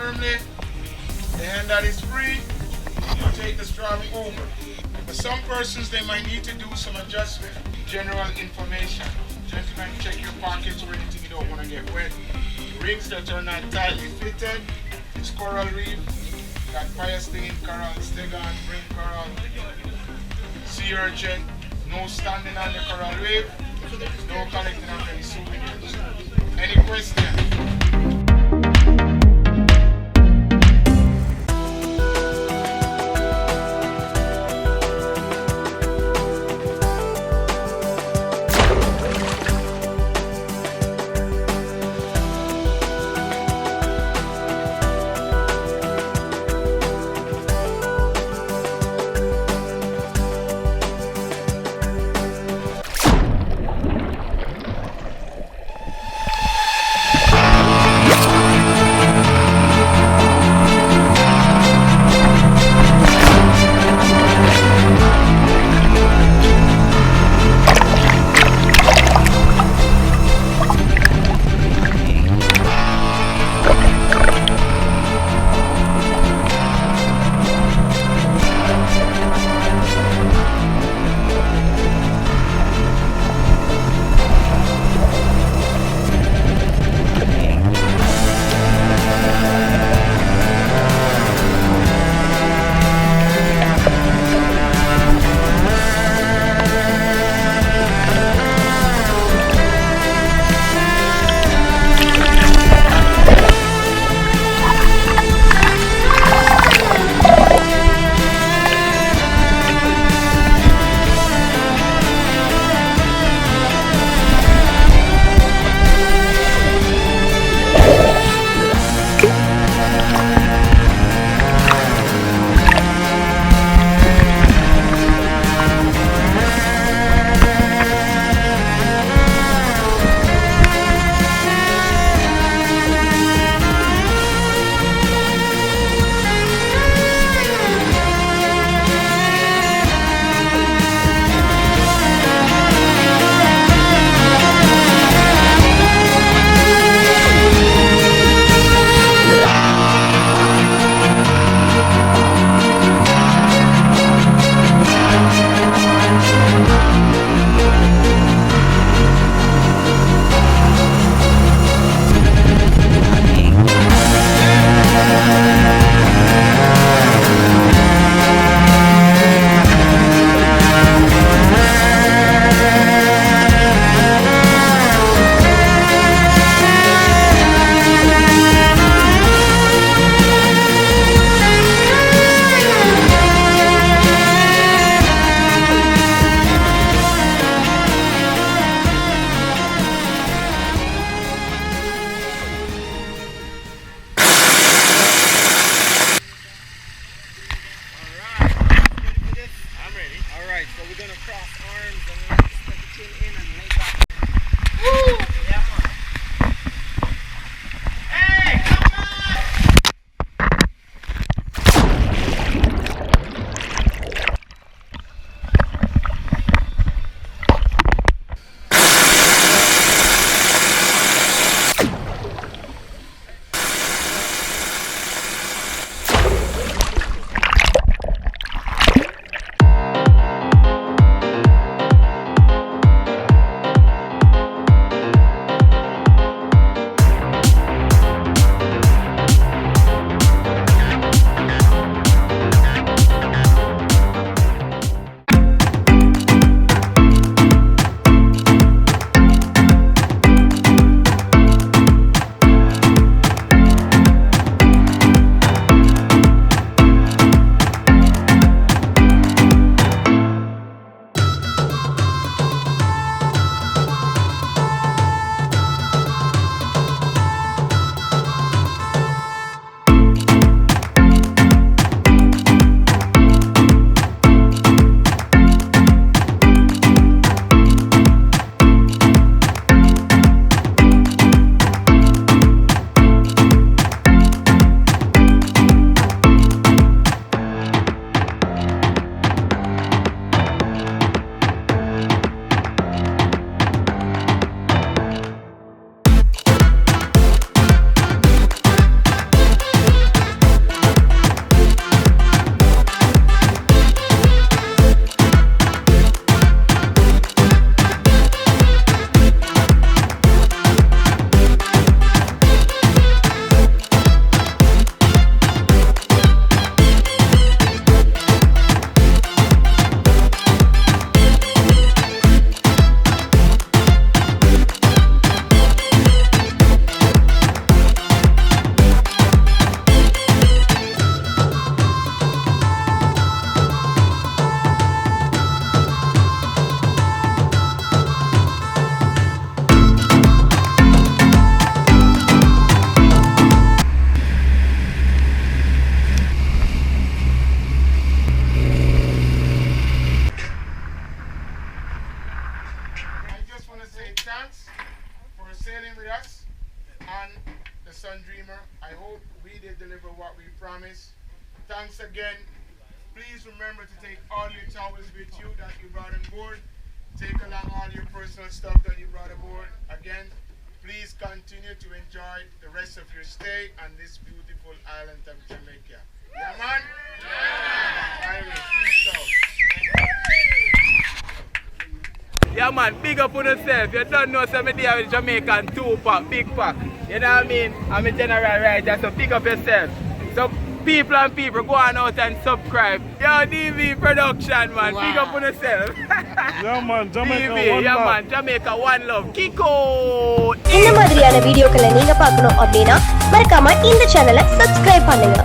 firmly. The hand that is free, you take the strap over. For some persons, they might need to do some adjustment. General information. Gentlemen, check your pockets or anything you don't want to get wet. Rings that are not tightly fitted. It's coral reef. Got fire stain, coral, stegon, ring coral, sea urchin. No standing on the coral reef. No collecting of any souvenirs. Any questions? what we promised. Thanks again. Please remember to take all your towels with you that you brought on board. Take along all your personal stuff that you brought aboard. Again, please continue to enjoy the rest of your stay on this beautiful island of Jamaica. Yeah, man? Yeah. Irish, peace out. Yeah, man, big up on yourself. You don't know some day with Jamaican 2-pack, big pack. You know what I mean? I'm a general writer, so big up yourself. So people and people, go on out and subscribe. Yo, DV Production, man. Wow. Big up on yourself. Yeah, man, Jamaica DV, one yeah, love. man, Jamaica one love. Kiko! இந்த மாதிரியான வீடியோக்களை நீங்க பார்க்கணும் அப்படின்னா மறக்காம இந்த சேனலை subscribe பண்ணுங்க.